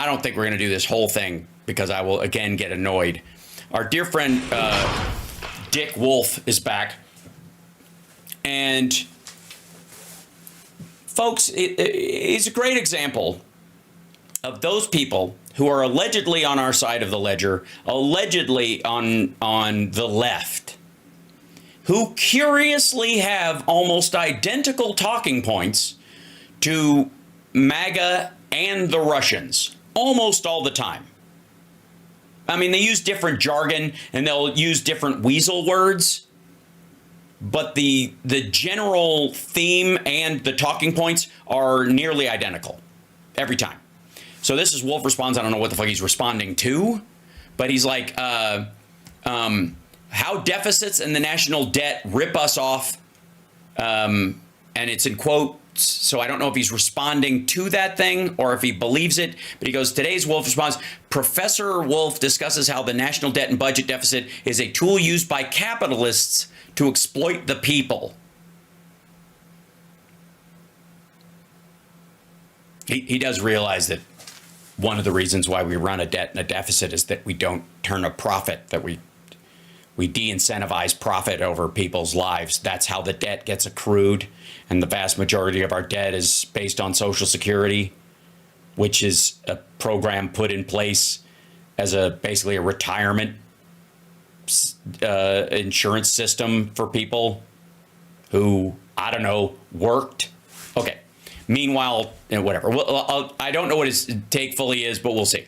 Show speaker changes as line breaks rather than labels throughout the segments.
I don't think we're going to do this whole thing because I will again get annoyed. Our dear friend Dick Wolff is back, and folks, it's a great example of those people who are allegedly on our side of the ledger, allegedly on the left, who curiously have almost identical talking points to MAGA and the Russians almost all the time. I mean, they use different jargon and they'll use different weasel words, but the general theme and the talking points are nearly identical every time. So this is Wolff responds. I don't know what the fuck he's responding to, but he's like, how deficits and the national debt rip us off. And it's in quotes. So I don't know if he's responding to that thing or if he believes it. But he goes, today's Wolff response, Professor Wolff discusses how the national debt and budget deficit is a tool used by capitalists to exploit the people. He does realize that one of the reasons why we run a debt and a deficit is that we don't turn a profit, that we de-incentivize profit over people's lives. That's how the debt gets accrued. And the vast majority of our debt is based on Social Security, which is a program put in place as basically a retirement insurance system for people who, I don't know, worked. Okay. Meanwhile, whatever. Well, I don't know what his take fully is, but we'll see.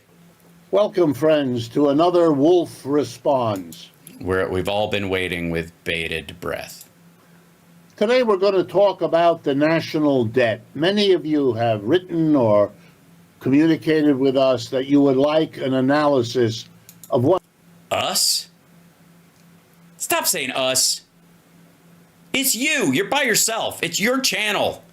Welcome, friends, to another Wolff Responds.
We've all been waiting with bated breath.
Today we're going to talk about the national debt. Many of you have written or communicated with us that you would like an analysis of what...
Us? Stop saying us. It's you. You're by yourself. It's your channel.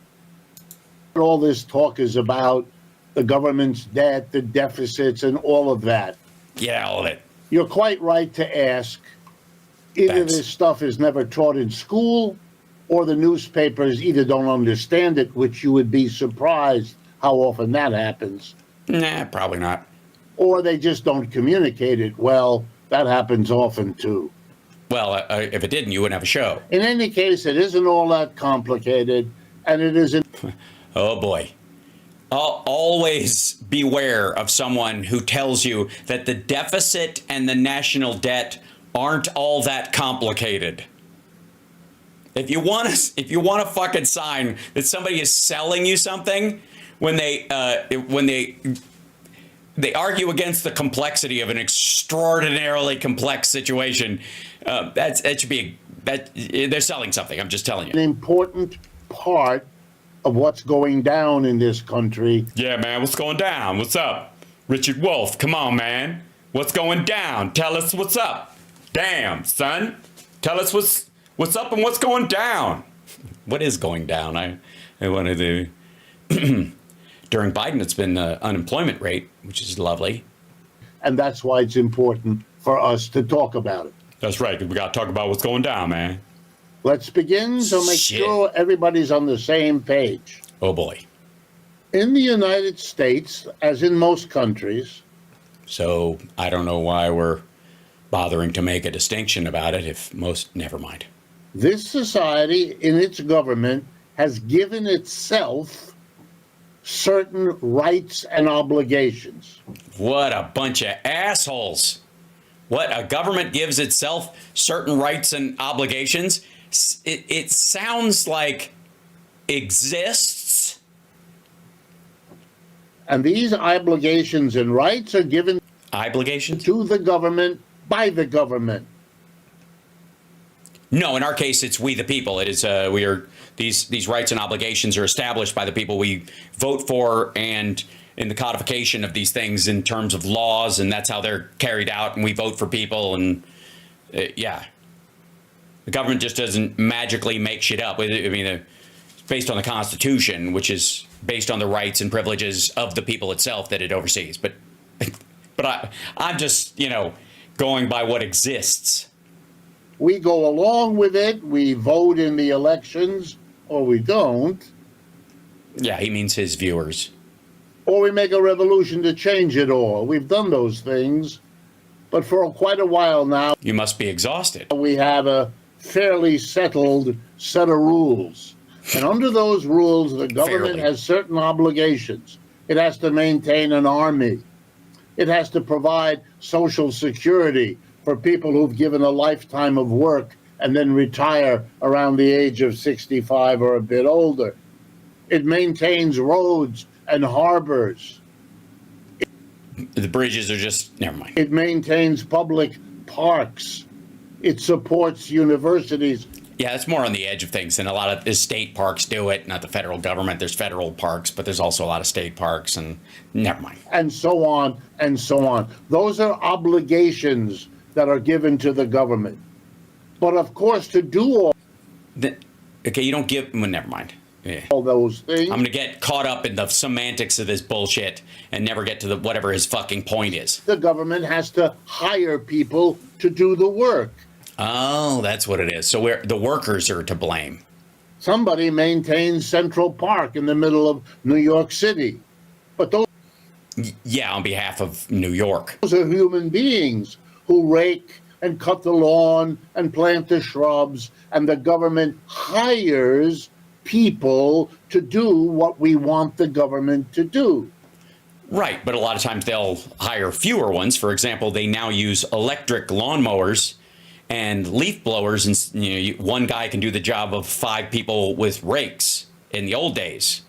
All this talk is about the government's debt, the deficits, and all of that.
Yeah, all of it.
You're quite right to ask. Either this stuff is never taught in school, or the newspapers either don't understand it, which you would be surprised how often that happens.
Nah, probably not.
Or they just don't communicate it well. That happens often, too.
Well, if it didn't, you wouldn't have a show.
In any case, it isn't all that complicated, and it isn't...
Oh, boy. Always beware of someone who tells you that the deficit and the national debt aren't all that complicated. If you want a fucking sign that somebody is selling you something when they argue against the complexity of an extraordinarily complex situation, they're selling something. I'm just telling you.
An important part of what's going down in this country.
Yeah, man, what's going down? What's up? Richard Wolff, come on, man. What's going down? Tell us what's up. Damn, son. Tell us what's up and what's going down. What is going down? I wanted to... During Biden, it's been the unemployment rate, which is lovely.
And that's why it's important for us to talk about it.
That's right. We got to talk about what's going down, man.
Let's begin to make sure everybody's on the same page.
Oh, boy.
In the United States, as in most countries...
So I don't know why we're bothering to make a distinction about it if most... Never mind.
This society, in its government, has given itself certain rights and obligations.
What a bunch of assholes. What, a government gives itself certain rights and obligations? It sounds like exists.
And these obligations and rights are given to the government by the government.
No, in our case, it's we the people. It is these rights and obligations are established by the people we vote for, and in the codification of these things in terms of laws, and that's how they're carried out. And we vote for people, and yeah. The government just doesn't magically make shit up. I mean, it's based on the Constitution, which is based on the rights and privileges of the people itself that it oversees. But I'm just, going by what exists.
We go along with it. We vote in the elections, or we don't.
Yeah, he means his viewers.
or we make a revolution to change it all. We've done those things, but for quite a while now,
You must be exhausted.
we have a fairly settled set of rules. And under those rules, the government
Fairly.
has certain obligations. It has to maintain an army. It has to provide social security for people who've given a lifetime of work and then retire around the age of 65 or a bit older. It maintains roads and harbors.
The bridges are just, never mind.
It maintains public parks. It supports universities.
Yeah, it's more on the edge of things, and a lot of the state parks do it, not the federal government. There's federal parks, but there's also a lot of state parks, and never mind.
And so on and so on. Those are obligations that are given to the government. But of course, to do
Okay, you don't give, well, never mind. Yeah.
all those things,
I'm going to get caught up in the semantics of this bullshit and never get to the whatever his fucking point is.
the government has to hire people to do the work.
Oh, that's what it is. So the workers are to blame.
Somebody maintains Central Park in the middle of New York City. But those
Yeah, on behalf of New York.
are human beings who rake and cut the lawn and plant the shrubs, and the government hires people to do what we want the government to do.
Right, but a lot of times they'll hire fewer ones. For example, they now use electric lawnmowers and leaf blowers, and one guy can do the job of 5 people with rakes in the old days.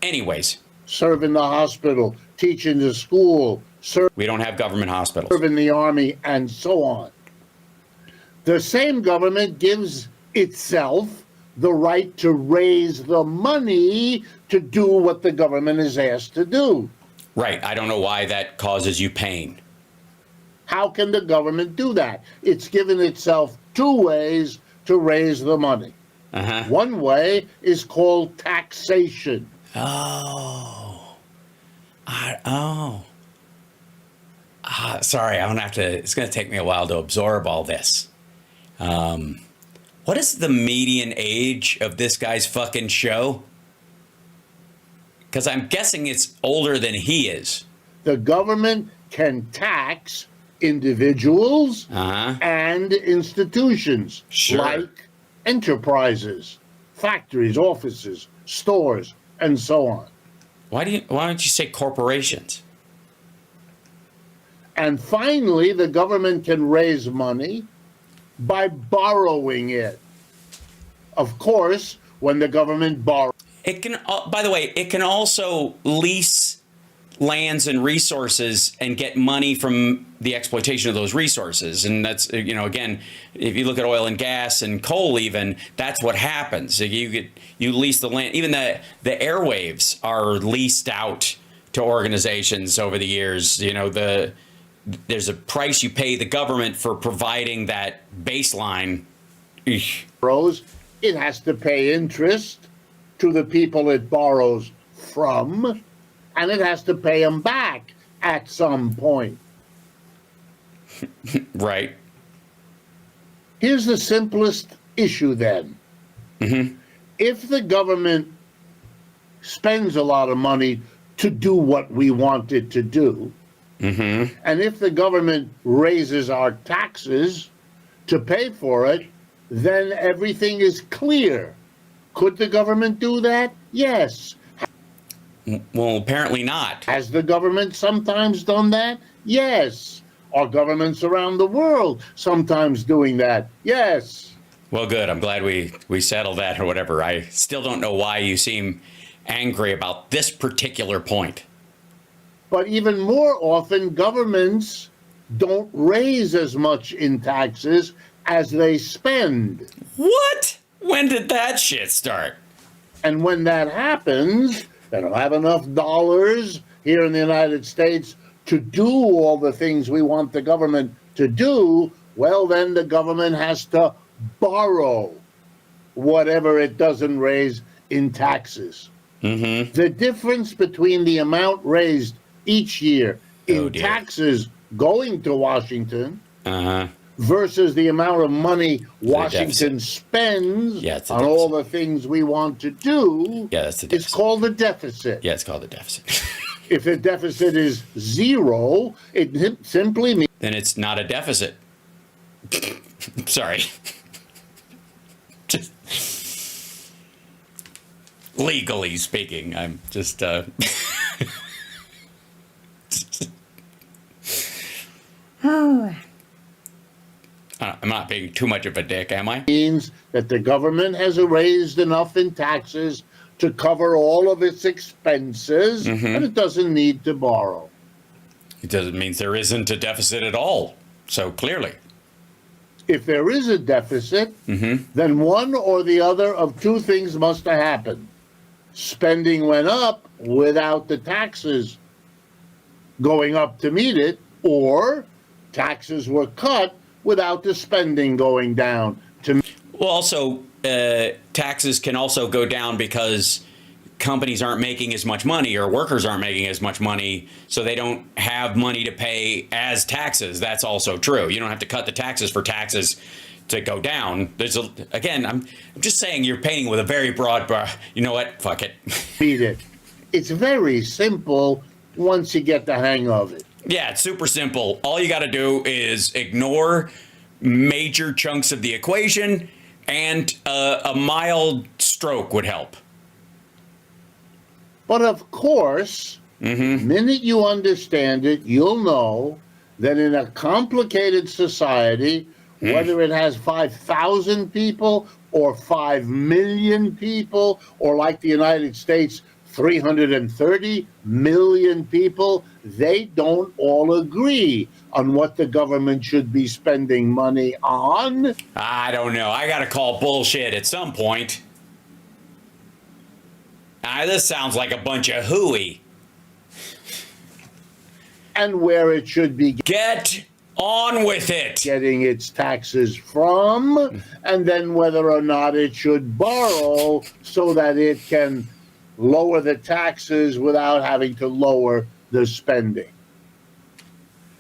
Anyways,
Serve in the hospital, teach in the school, serve
we don't have government hospitals.
in the army, and so on. The same government gives itself the right to raise the money to do what the government is asked to do.
Right, I don't know why that causes you pain.
How can the government do that? It's given itself 2 ways to raise the money.
Uh-huh.
One way is called taxation.
Sorry, I'm gonna have to. It's gonna take me a while to absorb all this. What is the median age of this guy's fucking show? Because I'm guessing it's older than he is.
The government can tax individuals and institutions,
Sure.
like enterprises, factories, offices, stores, and so on.
Why don't you say corporations?
And finally, the government can raise money by borrowing it. Of course, when the government borrows,
It can. By the way, it can also lease lands and resources and get money from the exploitation of those resources. And that's, again, if you look at oil and gas and coal, even that's what happens. You lease the land. Even the airwaves are leased out to organizations over the years. There's a price you pay the government for providing that baseline.
it has to pay interest to the people it borrows from, and it has to pay them back at some point.
Right.
Here's the simplest issue then. If the government spends a lot of money to do what we want it to do, and if the government raises our taxes to pay for it, then everything is clear. Could the government do that? Yes.
Well, apparently not.
Has the government sometimes done that? Yes. Are governments around the world sometimes doing that? Yes.
Well, good. I'm glad we settled that or whatever. I still don't know why you seem angry about this particular point.
But even more often, governments don't raise as much in taxes as they spend.
What? When did that shit start?
And when that happens, they don't have enough dollars here in the United States to do all the things we want the government to do. Well, then the government has to borrow whatever it doesn't raise in taxes. The difference between the amount raised each year in taxes going to Washington versus the amount of money Washington spends on all the things we want to do
that's the
is
deficit.
called a deficit.
Yeah, it's called a deficit.
If the deficit is zero, it simply means
Then it's not a deficit. Sorry. Just legally speaking, I'm just I'm not being too much of a dick, am I?
means that the government has raised enough in taxes to cover all of its expenses, and it doesn't need to borrow.
It doesn't mean there isn't a deficit at all. So clearly.
If there is a deficit, then one or the other of two things must have happened. Spending went up without the taxes going up to meet it, or taxes were cut without the spending going down to.
Well, also, taxes can also go down because companies aren't making as much money or workers aren't making as much money, so they don't have money to pay as taxes. That's also true. You don't have to cut the taxes for taxes to go down. Again, I'm just saying you're painting with a very broad brush. You know what? Fuck it.
Beat it. It's very simple once you get the hang of it.
Yeah, it's super simple. All you got to do is ignore major chunks of the equation, and a mild stroke would help.
But of course, the minute you understand it, you'll know that in a complicated society, whether it has 5,000 people or 5 million people, or like the United States, 330 million people, they don't all agree on what the government should be spending money on.
I don't know. I got to call bullshit at some point. This sounds like a bunch of hooey.
And where it should be
Get on with it.
getting its taxes from, and then whether or not it should borrow so that it can lower the taxes without having to lower the spending.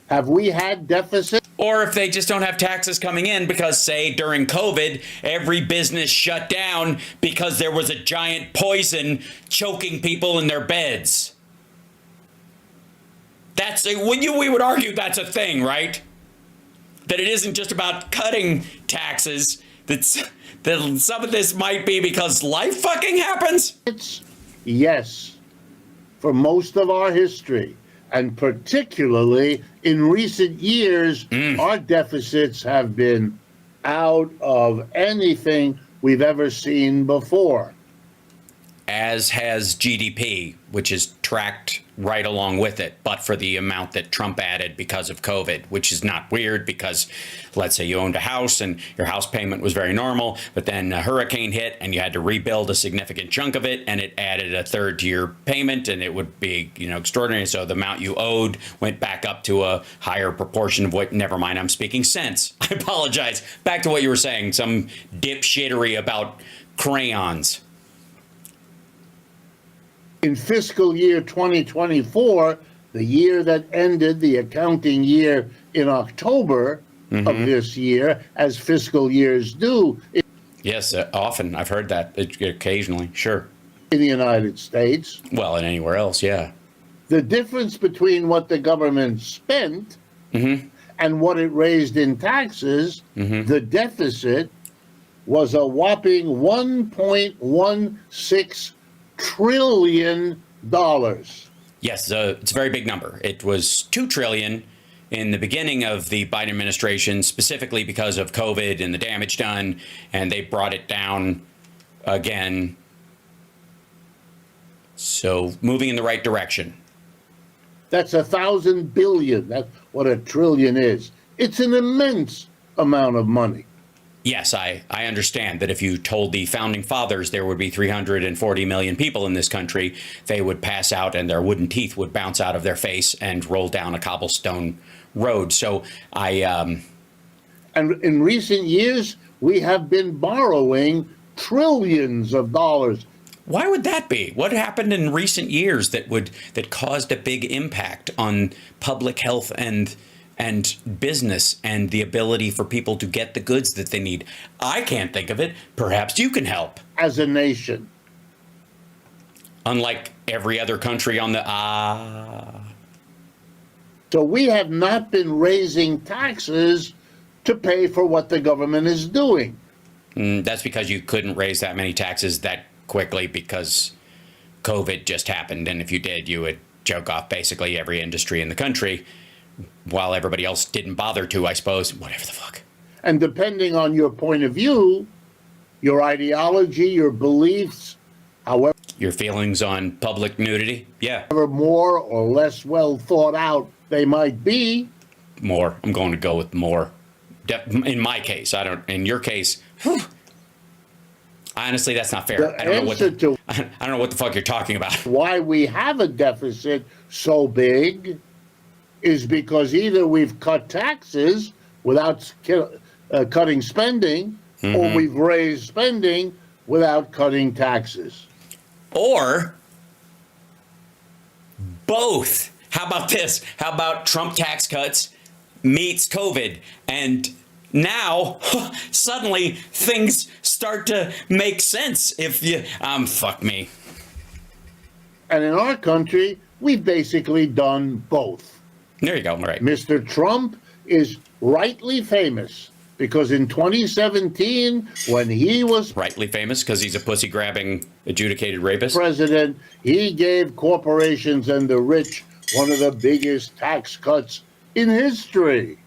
Have we had deficits?
Or if they just don't have taxes coming in because, say, during COVID, every business shut down because there was a giant poison choking people in their beds. We would argue that's a thing, right? That it isn't just about cutting taxes. That some of this might be because life fucking happens.
Yes, for most of our history, and particularly in recent years, our deficits have been out of anything we've ever seen before.
As has GDP, which is tracked right along with it, but for the amount that Trump added because of COVID, which is not weird because let's say you owned a house and your house payment was very normal, but then a hurricane hit and you had to rebuild a significant chunk of it and it added a third to your payment and it would be, extraordinary. So the amount you owed went back up to a higher proportion of what, never mind, I'm speaking sense. I apologize. Back to what you were saying, some dipshittery about crayons.
In fiscal year 2024, the year that ended the accounting year in October of this year, as fiscal years do.
Yes, often. I've heard that occasionally. Sure.
In the United States.
Well, and anywhere else, yeah.
The difference between what the government spent and what it raised in taxes, the deficit was a whopping $1.16 trillion.
Yes, it's a very big number. It was $2 trillion in the beginning of the Biden administration, specifically because of COVID and the damage done, and they brought it down again. So moving in the right direction.
That's 1,000 billion. That's what a trillion is. It's an immense amount of money.
Yes, I understand that if you told the founding fathers there would be 340 million people in this country, they would pass out and their wooden teeth would bounce out of their face and roll down a cobblestone road. So
And in recent years, we have been borrowing trillions of dollars.
Why would that be? What happened in recent years that caused a big impact on public health and business and the ability for people to get the goods that they need? I can't think of it. Perhaps you can help.
As a nation.
unlike every other country on the
So we have not been raising taxes to pay for what the government is doing.
That's because you couldn't raise that many taxes that quickly because COVID just happened. And if you did, you would choke off basically every industry in the country while everybody else didn't bother to, I suppose. Whatever the fuck.
And depending on your point of view, your ideology, your beliefs, however
Your feelings on public nudity? Yeah.
more or less well thought out they might be.
More. I'm going to go with more. In my case, I don't. In your case, whew, honestly, that's not fair. I don't know what the fuck you're talking about.
Why we have a deficit so big is because either we've cut taxes without cutting spending, or we've raised spending without cutting taxes.
Or both. How about this? How about Trump tax cuts meets COVID? And now suddenly things start to make sense if you fuck me.
And in our country, we've basically done both.
There you go. All right.
Mr. Trump is rightly famous because in 2017, when he was
Rightly famous because he's a pussy-grabbing, adjudicated rapist.
president, he gave corporations and the rich one of the biggest tax cuts in history.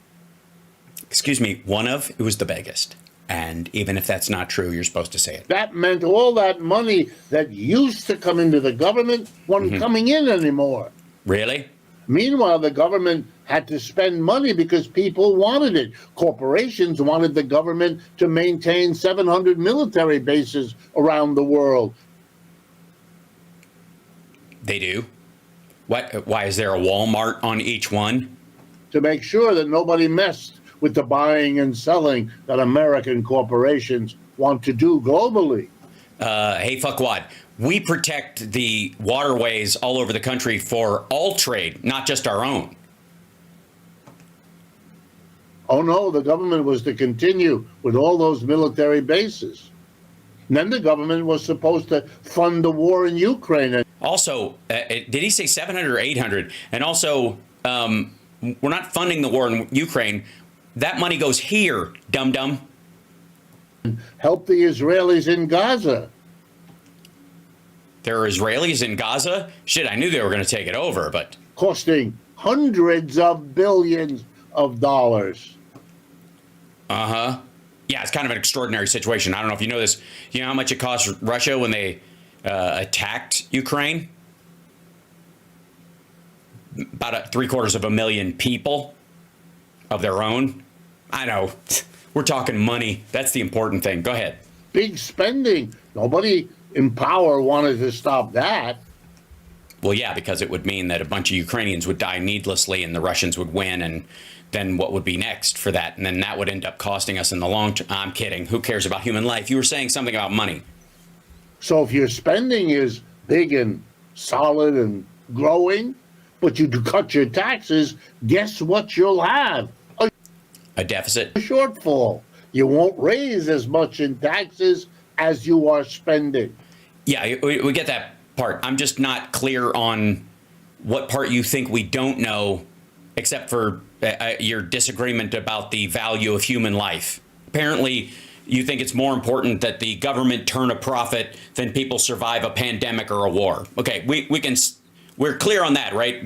Excuse me, it was the biggest. And even if that's not true, you're supposed to say it.
That meant all that money that used to come into the government wasn't coming in anymore.
Really?
Meanwhile, the government had to spend money because people wanted it. Corporations wanted the government to maintain 700 military bases around the world.
They do? What? Why is there a Walmart on each one?
To make sure that nobody messed with the buying and selling that American corporations want to do globally.
Hey, fuckwad. We protect the waterways all over the country for all trade, not just our own.
Oh no, the government was to continue with all those military bases. And then the government was supposed to fund the war in Ukraine.
Also, did he say 700 or 800? And also, we're not funding the war in Ukraine. That money goes here, dum-dum.
Help the Israelis in Gaza.
There are Israelis in Gaza? Shit, I knew they were going to take it over, but...
Costing hundreds of billions of dollars.
Uh-huh. Yeah, it's kind of an extraordinary situation. I don't know if you know this. You know how much it cost Russia when they attacked Ukraine? About 750,000 people of their own. I know. We're talking money. That's the important thing. Go ahead.
Big spending. Nobody in power wanted to stop that.
Well, yeah, because it would mean that a bunch of Ukrainians would die needlessly and the Russians would win. And then what would be next for that? And then that would end up costing us in the long term. I'm kidding. Who cares about human life? You were saying something about money.
So if your spending is big and solid and growing, but you cut your taxes, guess what you'll have?
A deficit.
A shortfall. You won't raise as much in taxes as you are spending.
Yeah, we get that part. I'm just not clear on what part you think we don't know, except for your disagreement about the value of human life. Apparently, you think it's more important that the government turn a profit than people survive a pandemic or a war. Okay, we're clear on that, right?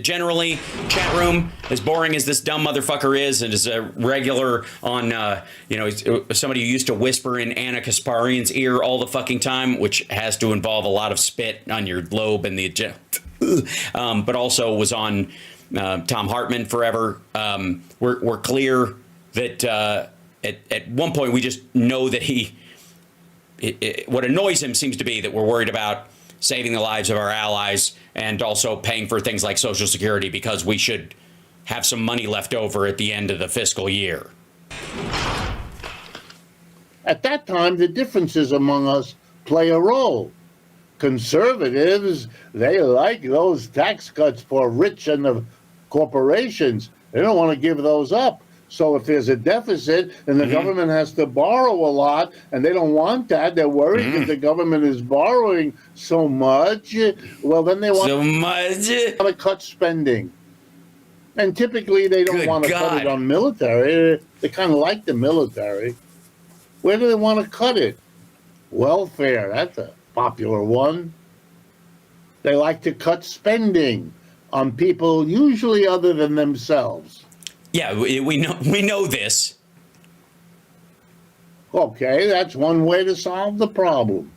Generally, chat room, as boring as this dumb motherfucker is, and as a regular on, somebody who used to whisper in Anna Kasparian's ear all the fucking time, which has to involve a lot of spit on your lobe and the, but also was on Tom Hartman forever. We're clear that at one point we just know that what annoys him seems to be that we're worried about saving the lives of our allies and also paying for things like Social Security because we should have some money left over at the end of the fiscal year.
At that time, the differences among us play a role. Conservatives, they like those tax cuts for rich and the corporations. They don't want to give those up. So if there's a deficit and the government has to borrow a lot and they don't want that, they're worried that the government is borrowing so much, well, then they want to cut spending. And typically they don't want to cut it on military. They kind of like the military. Where do they want to cut it? Welfare, that's a popular one. They like to cut spending on people usually other than themselves.
Yeah, we know this.
Okay, that's one way to solve the problem.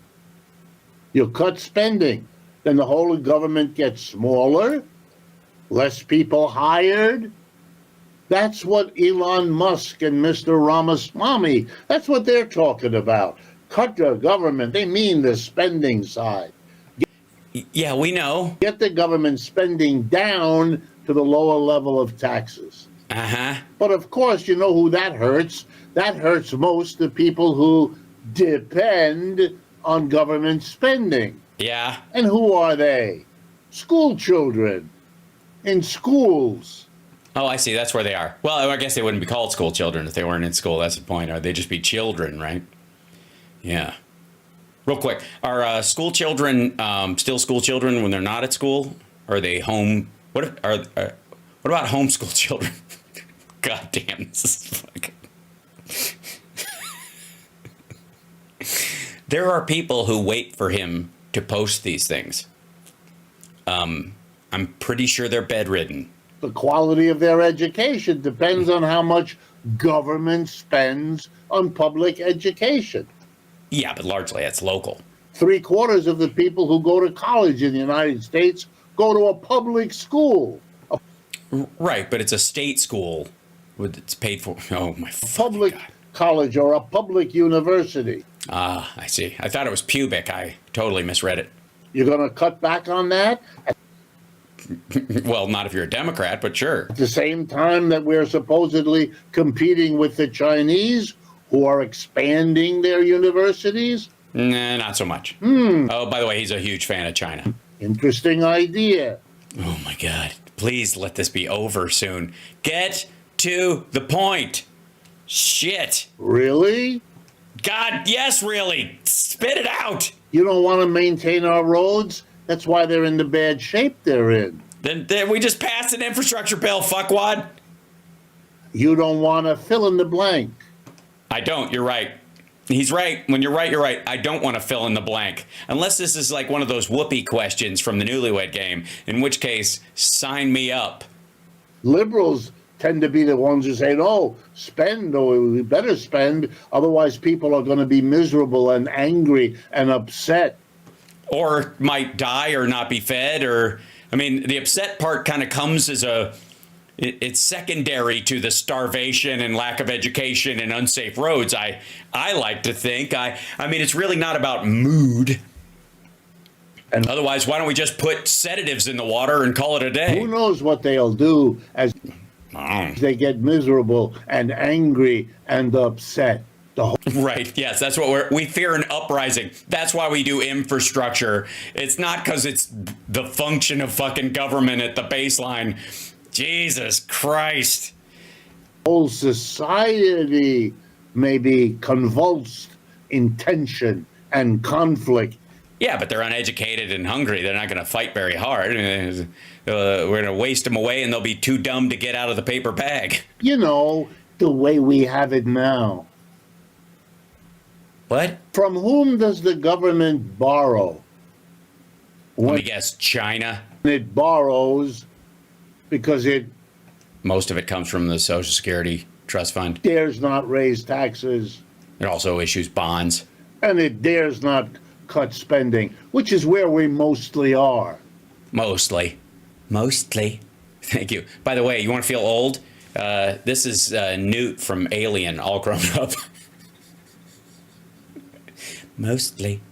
You cut spending, then the whole government gets smaller, less people hired. That's what Elon Musk and Mr. Ramaswamy, that's what they're talking about. Cut the government, they mean the spending side.
Yeah, we know.
Get the government spending down to the lower level of taxes. But of course, you know who that hurts? That hurts most the people who depend on government spending.
Yeah.
And who are they? School children in schools.
Oh, I see. That's where they are. Well, I guess they wouldn't be called school children if they weren't in school. That's the point. Or they'd just be children, right? Yeah. Real quick, are school children still school children when they're not at school? Or are they home? What about homeschool children? God damn, this is fucking... There are people who wait for him to post these things. I'm pretty sure they're bedridden.
The quality of their education depends on how much government spends on public education.
Yeah, but largely it's local.
3/4 of the people who go to college in the United States go to a public school.
Right, but it's a state school. It's paid for. Oh, my
public God. College or a public university.
Ah, I see. I thought it was pubic. I totally misread it.
You're going to cut back on that?
Well, not if you're a Democrat, but sure. At
the same time that we're supposedly competing with the Chinese, who are expanding their universities?
Nah, not so much. Oh, by the way, he's a huge fan of China.
Interesting idea.
Oh, my God. Please let this be over soon. Get to the point. Shit.
Really?
God, yes, really. Spit it out.
You don't want to maintain our roads? That's why they're in the bad shape they're in.
Then we just passed an infrastructure bill, fuckwad.
You don't want to fill in the blank.
I don't. You're right. He's right. When you're right, you're right. I don't want to fill in the blank. Unless this is like one of those whoopee questions from the Newlywed Game, in which case, sign me up.
Liberals tend to be the ones who say, no, spend, or we better spend, otherwise people are going to be miserable and angry and upset.
Or might die or not be fed, or, I mean, the upset part kind of comes as it's secondary to the starvation and lack of education and unsafe roads. I like to think. I mean, it's really not about mood. And otherwise, why don't we just put sedatives in the water and call it a day?
Who knows what they'll do as they get miserable and angry and upset.
Right. Yes, that's what we fear an uprising. That's why we do infrastructure. It's not because it's the function of fucking government at the baseline. Jesus Christ.
Whole society may be convulsed in tension and conflict.
Yeah, but they're uneducated and hungry. They're not going to fight very hard. We're going to waste them away and they'll be too dumb to get out of the paper bag.
You know, the way we have it now.
What?
From whom does the government borrow?
Let me guess, China?
It borrows because it...
Most of it comes from the Social Security Trust Fund.
Dares not raise taxes.
It also issues bonds.
And it dares not cut spending, which is where we mostly are.
Mostly. Thank you. By the way, you want to feel old? This is Newt from Alien, all grown up. Mostly.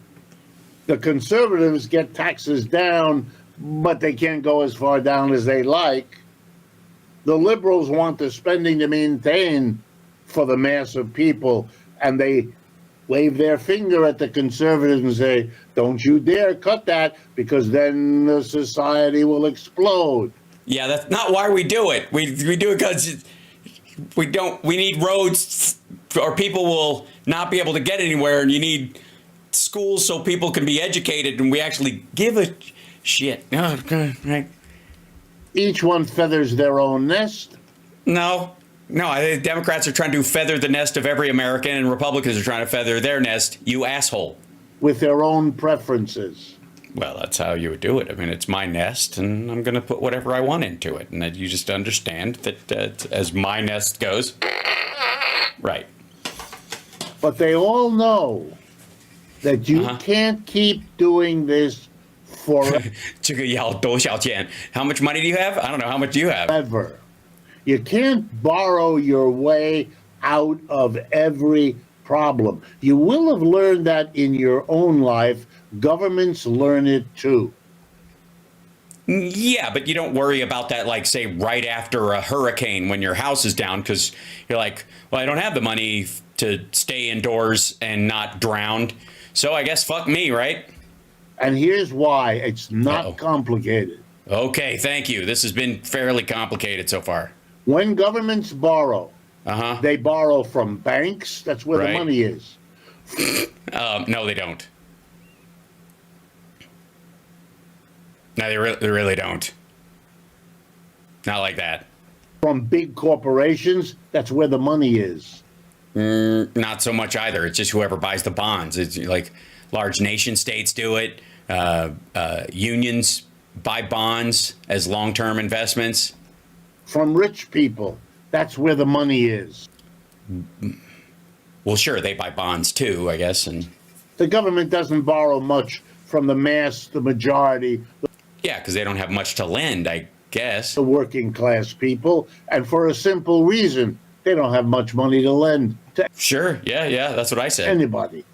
The conservatives get taxes down, but they can't go as far down as they like. The liberals want the spending to maintain for the mass of people, and they wave their finger at the conservatives and say, don't you dare cut that, because then the society will explode.
Yeah, that's not why we do it. We do it because We need roads, or people will not be able to get anywhere, and you need schools so people can be educated, and we actually give a shit. No, right?
Each one feathers their own nest.
No, I think Democrats are trying to feather the nest of every American, and Republicans are trying to feather their nest. You asshole.
With their own preferences.
Well, that's how you would do it. I mean, it's my nest, and I'm going to put whatever I want into it, and that you just understand that as my nest goes, right?
But they all know that you can't keep doing this forever.
这个要多少钱? How much money do you have? I don't know. How much do you have?
You can't borrow your way out of every problem. You will have learned that in your own life. Governments learn it too.
Yeah, but you don't worry about that, like, say, right after a hurricane when your house is down, because you're like, well, I don't have the money to stay indoors and not drowned. So I guess fuck me, right?
And here's why. It's not complicated.
Okay, thank you. This has been fairly complicated so far.
When governments borrow, they borrow from banks. That's where the money is.
No, they don't. No, they really don't. Not like that.
From big corporations, that's where the money is.
Not so much either. It's just whoever buys the bonds. It's like large nation states do it. Unions buy bonds as long-term investments.
From rich people, that's where the money is.
Well, sure, they buy bonds too, I guess. And
the government doesn't borrow much from the majority.
Yeah, because they don't have much to lend, I guess.
The working class people, and for a simple reason, they don't have much money to lend to.
Sure, yeah, that's what I said.
Anybody.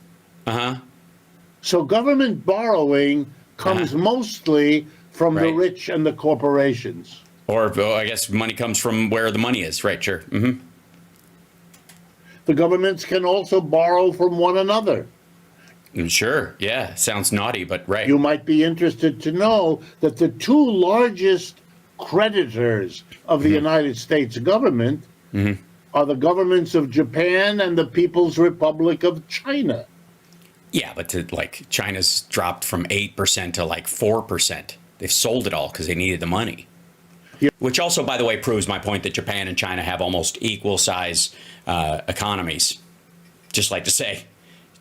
So government borrowing comes mostly from the rich and the corporations.
Or I guess money comes from where the money is, right? Sure.
The governments can also borrow from one another.
Sure, yeah, sounds naughty, but right.
You might be interested to know that the two largest creditors of the United States government are the governments of Japan and the People's Republic of China.
Yeah, but China's dropped from 8% to like 4%. They've sold it all because they needed the money. Yeah. Which also, by the way, proves my point that Japan and China have almost equal size economies. Just like to say,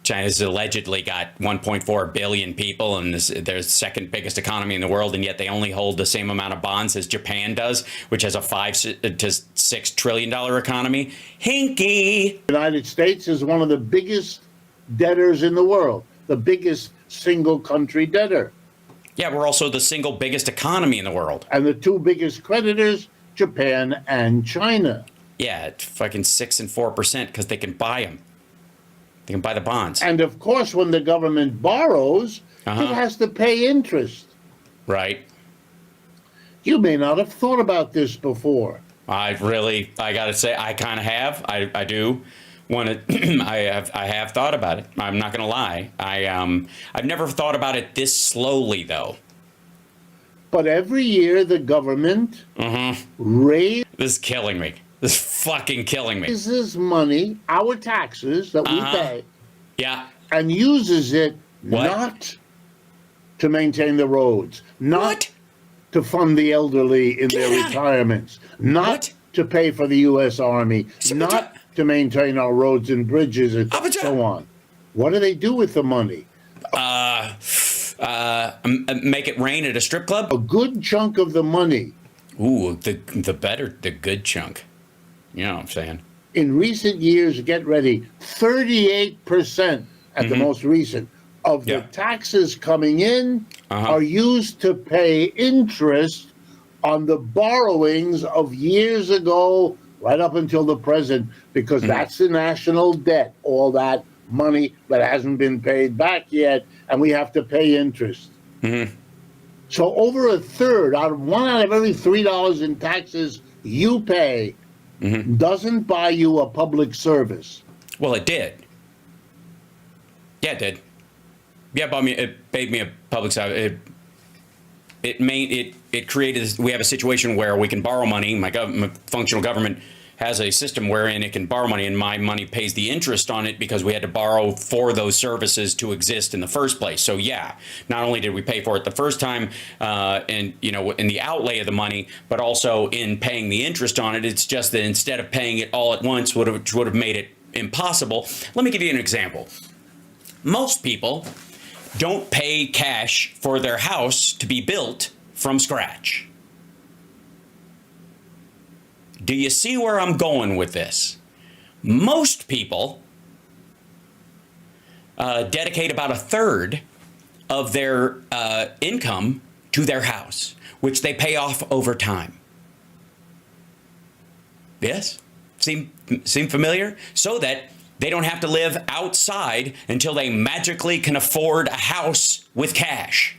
China's allegedly got 1.4 billion people and they're the second biggest economy in the world, and yet they only hold the same amount of bonds as Japan does, which has a $5 to $6 trillion economy. Hinky!
The United States is one of the biggest debtors in the world, the biggest single country debtor.
Yeah, we're also the single biggest economy in the world.
And the two biggest creditors, Japan and China.
Yeah, fucking 6% and 4% because they can buy them. They can buy the bonds.
And of course, when the government borrows, it has to pay interest.
Right.
You may not have thought about this before.
I got to say, I kind of have. I do want to. I have thought about it. I'm not going to lie. I've never thought about it this slowly, though.
But every year, the government raises.
This is killing me. This is fucking killing me.
Raises money, our taxes that we pay.
Yeah.
And uses it not to maintain the roads, not to fund the elderly in their retirements, not to pay for the U.S. Army, not to maintain our roads and bridges and so on. What do they do with the money?
Make it rain at a strip club?
A good chunk of the money.
Ooh, the good chunk. You know what I'm saying?
In recent years, get ready, 38% at the most recent of the taxes coming in are used to pay interest on the borrowings of years ago, right up until the present, because that's the national debt, all that money that hasn't been paid back yet, and we have to pay interest. So over a third, one out of every $3 in taxes you pay doesn't buy you a public service.
Well, it did. Yeah, it did. Yeah, it paid me a public service. It created. We have a situation where we can borrow money. My functional government has a system wherein it can borrow money, and my money pays the interest on it because we had to borrow for those services to exist in the first place. So yeah, not only did we pay for it the first time, and in the outlay of the money, but also in paying the interest on it. It's just that instead of paying it all at once, would have made it impossible. Let me give you an example. Most people don't pay cash for their house to be built from scratch. Do you see where I'm going with this? Most people dedicate about a third of their income to their house, which they pay off over time. Yes? Seem familiar? So that they don't have to live outside until they magically can afford a house with cash.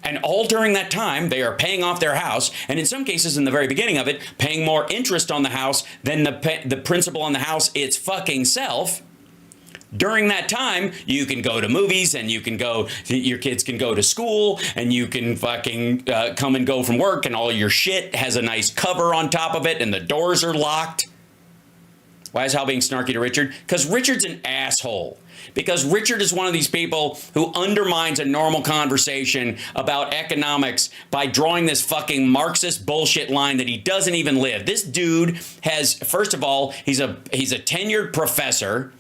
And all during that time, they are paying off their house, and in some cases, in the very beginning of it, paying more interest on the house than the principal on the house its fucking self. During that time, you can go to movies, and your kids can go to school, and you can fucking come and go from work, and all your shit has a nice cover on top of it, and the doors are locked. Why is Hal being snarky to Richard? Because Richard's an asshole. Because Richard is one of these people who undermines a normal conversation about economics by drawing this fucking Marxist bullshit line that he doesn't even live. This dude has, first of all, he's a tenured professor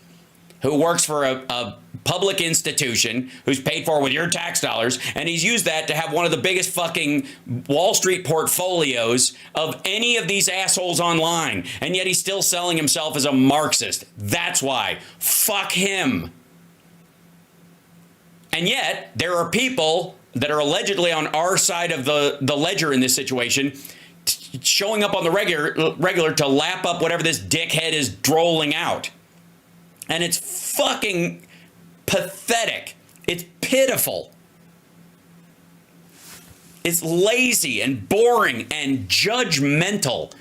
who works for a public institution who's paid for with your tax dollars, and he's used that to have one of the biggest fucking Wall Street portfolios of any of these assholes online, and yet he's still selling himself as a Marxist. That's why. Fuck him. And yet, there are people that are allegedly on our side of the ledger in this situation, showing up on the regular to lap up whatever this dickhead is drolling out. And it's fucking pathetic. It's pitiful. It's lazy and boring and judgmental.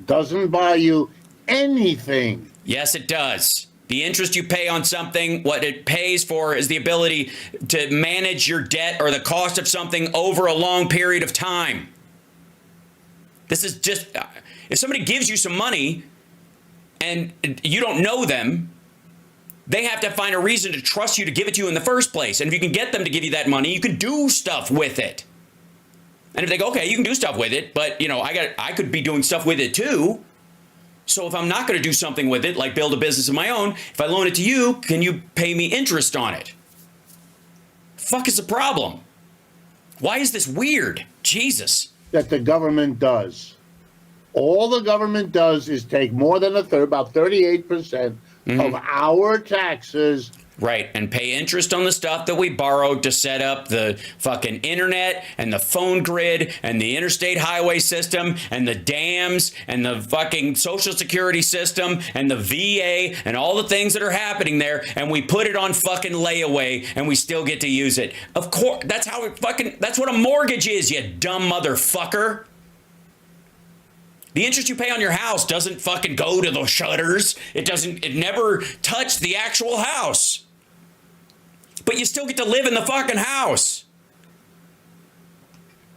Doesn't buy you anything.
Yes, it does. The interest you pay on something, what it pays for is the ability to manage your debt or the cost of something over a long period of time. This is just, if somebody gives you some money and you don't know them, they have to find a reason to trust you to give it to you in the first place. And if you can get them to give you that money, you can do stuff with it. And if they go, okay, you can do stuff with it, but I could be doing stuff with it too. So if I'm not going to do something with it, like build a business of my own, if I loan it to you, can you pay me interest on it? Fuck is the problem? Why is this weird? Jesus.
That the government does. All the government does is take more than a third, about 38% of our taxes.
Right, and pay interest on the stuff that we borrowed to set up the fucking internet and the phone grid and the interstate highway system and the dams and the fucking social security system and the VA and all the things that are happening there, and we put it on fucking layaway and we still get to use it. Of course, that's what a mortgage is, you dumb motherfucker. The interest you pay on your house doesn't fucking go to the shutters. It never touched the actual house. But you still get to live in the fucking house.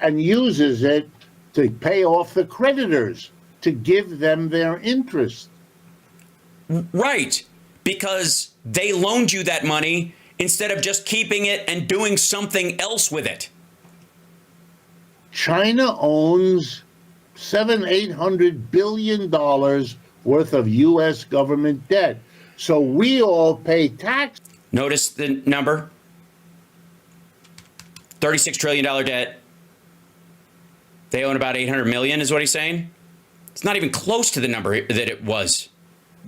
And uses it to pay off the creditors, to give them their interest.
Right. Because they loaned you that money instead of just keeping it and doing something else with it.
China owns $800 billion worth of U.S. government debt. So we all pay tax.
Notice the number. $36 trillion debt. They own about 800 million is what he's saying. It's not even close to the number that it was.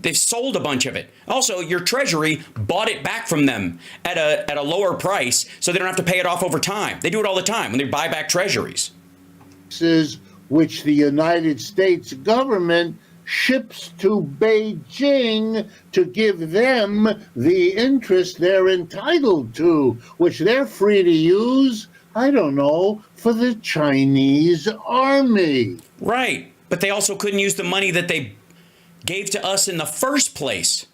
They've sold a bunch of it. Also, your treasury bought it back from them at a lower price so they don't have to pay it off over time. They do it all the time when they buy back treasuries.
Which the United States government ships to Beijing to give them the interest they're entitled to, which they're free to use, I don't know, for the Chinese army.
Right. But they also couldn't use the money that they gave to us in the first place.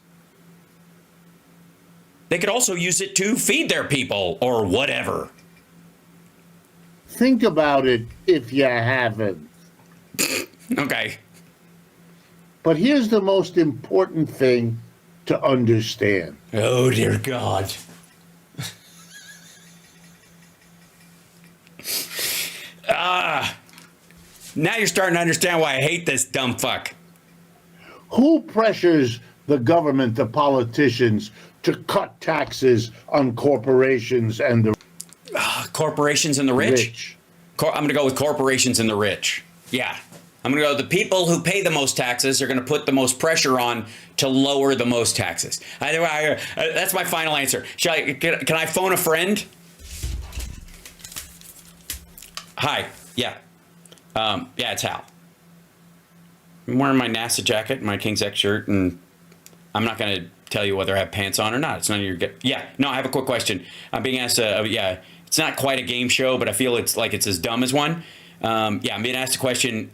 They could also use it to feed their people or whatever.
Think about it if you haven't.
Okay.
But here's the most important thing to understand.
Oh, dear God. Now you're starting to understand why I hate this dumb fuck.
Who pressures the government, the politicians, to cut taxes on corporations and the
Corporations and the rich? I'm going to go with corporations and the rich. Yeah. I'm going to go with the people who pay the most taxes are going to put the most pressure on to lower the most taxes. That's my final answer. Can I phone a friend? Hi. Yeah. Yeah, it's Hal. I'm wearing my NASA jacket and my King's X shirt, and I'm not going to tell you whether I have pants on or not. It's none of your yeah. No, I have a quick question. I'm being asked. Yeah, it's not quite a game show, but I feel it's as dumb as one. Yeah, I'm being asked a question.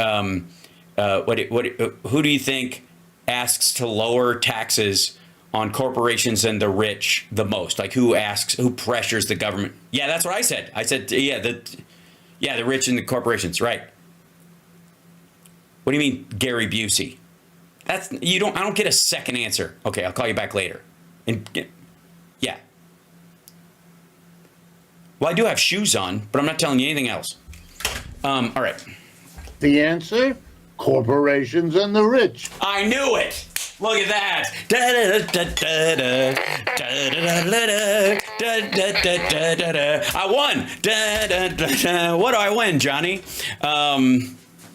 Who do you think asks to lower taxes on corporations and the rich the most? Like, who pressures the government? Yeah, that's what I said. I said, yeah, the rich and the corporations, right? What do you mean, Gary Busey? I don't get a second answer. Okay, I'll call you back later. Yeah. Well, I do have shoes on, but I'm not telling you anything else. All right.
The answer? Corporations and the rich.
I knew it. Look at that. I won. What do I win, Johnny?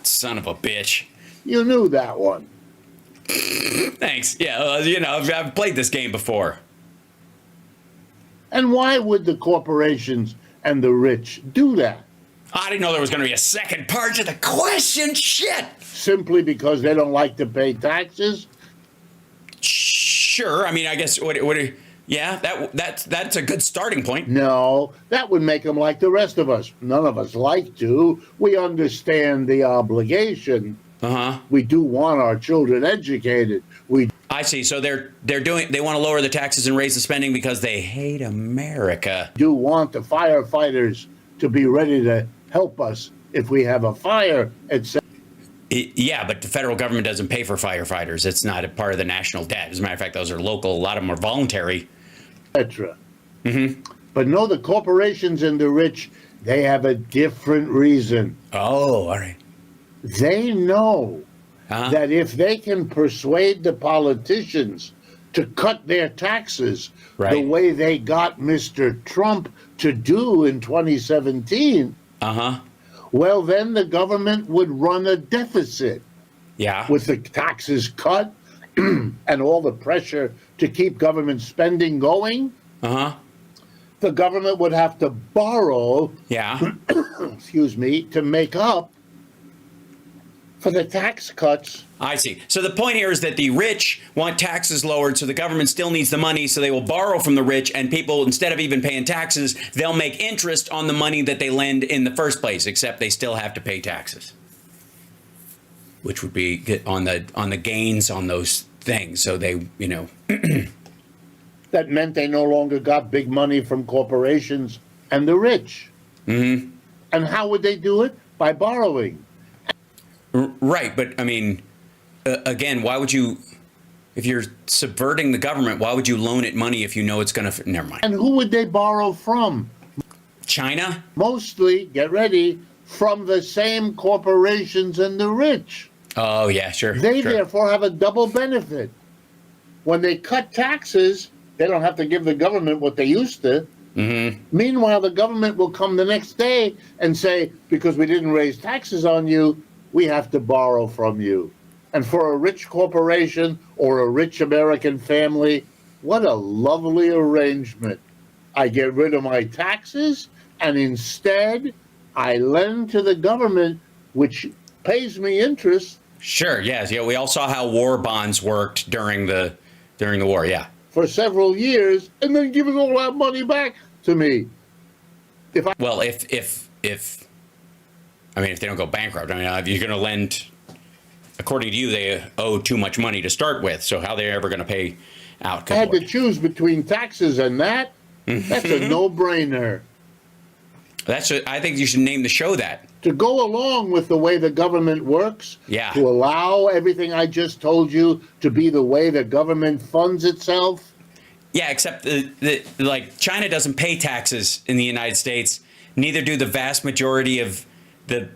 Son of a bitch.
You knew that one.
Thanks. Yeah, I've played this game before.
And why would the corporations and the rich do that?
I didn't know there was going to be a second part to the question. Shit.
Simply because they don't like to pay taxes?
Sure. I mean, I guess yeah, that's a good starting point.
No, that would make them like the rest of us. None of us like to. We understand the obligation.
Uh-huh.
We do want our children educated.
I see. So they want to lower the taxes and raise the spending because they hate America.
Do want the firefighters to be ready to help us if we have a fire, etc.
Yeah, but the federal government doesn't pay for firefighters. It's not a part of the national debt. As a matter of fact, those are local. A lot of them are voluntary.
Etc. Mm-hmm. But no, the corporations and the rich, they have a different reason.
Oh, all right.
They know that if they can persuade the politicians to cut their taxes the way they got Mr. Trump to do in 2017, well, then the government would run a deficit.
Yeah.
With the taxes cut and all the pressure to keep government spending going. The government would have to borrow, excuse me, to make up for the tax cuts.
I see. So the point here is that the rich want taxes lowered, so the government still needs the money, so they will borrow from the rich, and people, instead of even paying taxes, they'll make interest on the money that they lend in the first place, except they still have to pay taxes, which would be on the gains on those things. So they,
That meant they no longer got big money from corporations and the rich. Mm-hmm. And how would they do it? By borrowing.
Right, but I mean, again, why would you, if you're subverting the government, why would you loan it money if you know it's going to, never mind.
And who would they borrow from?
China?
Mostly, get ready, from the same corporations and the rich.
Oh, yeah, sure.
They therefore have a double benefit. When they cut taxes, they don't have to give the government what they used to. Mm-hmm. Meanwhile, the government will come the next day and say, because we didn't raise taxes on you, we have to borrow from you. And for a rich corporation or a rich American family, what a lovely arrangement. I get rid of my taxes, and instead, I lend to the government, which pays me interest.
Sure, yes. Yeah, we all saw how war bonds worked during the war, yeah.
For several years, and then giving all that money back to me.
If they don't go bankrupt, I mean, if you're going to lend, according to you, they owe too much money to start with. So how are they ever going to pay out?
I had to choose between taxes and that. That's a no-brainer.
I think you should name the show that.
To go along with the way the government works,
Yeah.
to allow everything I just told you to be the way the government funds itself.
Yeah, except like China doesn't pay taxes in the United States. Neither do the vast majority of the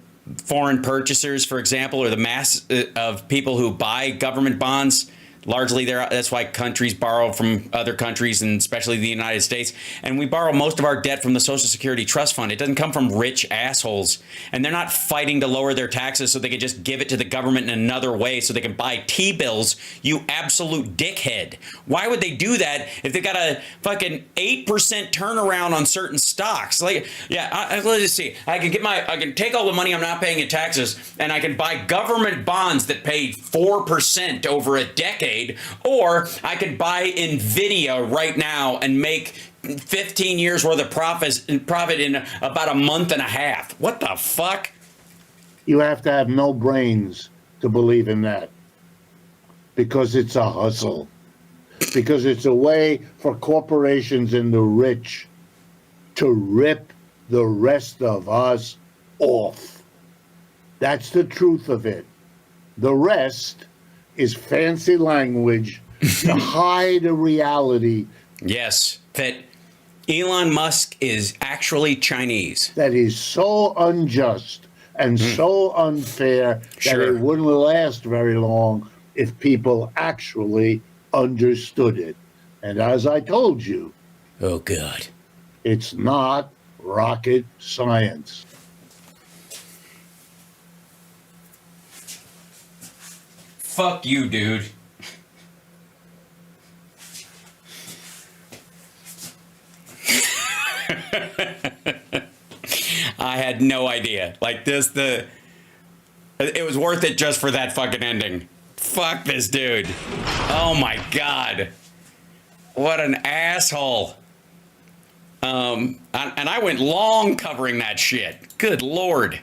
foreign purchasers, for example, or the mass of people who buy government bonds. Largely, that's why countries borrow from other countries, and especially the United States. And we borrow most of our debt from the Social Security Trust Fund. It doesn't come from rich assholes. And they're not fighting to lower their taxes so they can just give it to the government in another way so they can buy T-bills, you absolute dickhead. Why would they do that if they got a fucking 8% turnaround on certain stocks? Like, yeah, let's see. I can take all the money I'm not paying in taxes, and I can buy government bonds that pay 4% over a decade. Or I could buy NVIDIA right now and make 15 years worth of profit in about a month and a half. What the fuck?
You have to have no brains to believe in that. Because it's a hustle. Because it's a way for corporations and the rich to rip the rest of us off. That's the truth of it. The rest is fancy language to hide a reality.
Yes, that Elon Musk is actually Chinese.
That is so unjust and so unfair that it wouldn't last very long if people actually understood it. And as I told you,
oh God,
it's not rocket science.
Fuck you, dude. I had no idea. Like this, it was worth it just for that fucking ending. Fuck this dude. Oh my God. What an asshole. And I went long covering that shit. Good Lord.